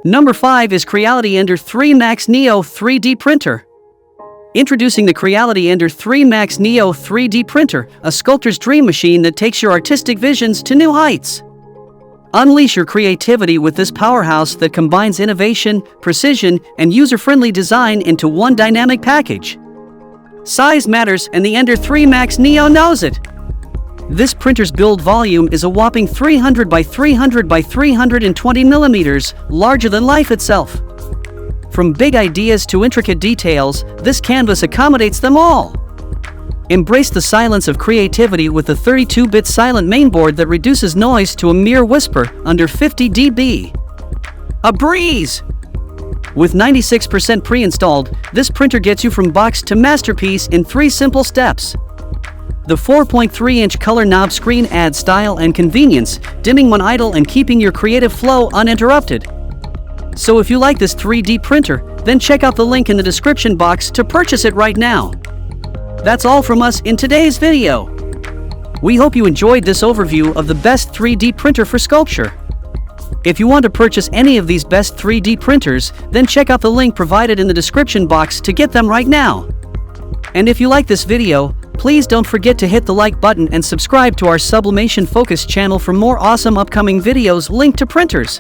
Number 5 is Creality Ender 3 Max Neo 3D Printer. Introducing the Creality Ender 3 Max Neo 3D Printer, a sculptor's dream machine that takes your artistic visions to new heights. Unleash your creativity with this powerhouse that combines innovation, precision, and user-friendly design into one dynamic package. Size matters, and the Ender 3 Max Neo knows it. This printer's build volume is a whopping 300 by 300 by 320 millimeters, larger than life itself. From big ideas to intricate details, this canvas accommodates them all. Embrace the silence of creativity with the 32-bit silent mainboard that reduces noise to a mere whisper under 50 dB. A breeze! With 96% pre-installed, this printer gets you from box to masterpiece in 3 simple steps. The 4.3-inch color knob screen adds style and convenience, dimming when idle and keeping your creative flow uninterrupted. So if you like this 3D printer, then check out the link in the description box to purchase it right now. That's all from us in today's video. We hope you enjoyed this overview of the best 3D printer for sculpture. If you want to purchase any of these best 3D printers, then check out the link provided in the description box to get them right now. And if you like this video, please don't forget to hit the like button and subscribe to our Sublimation Focus channel for more awesome upcoming videos linked to printers.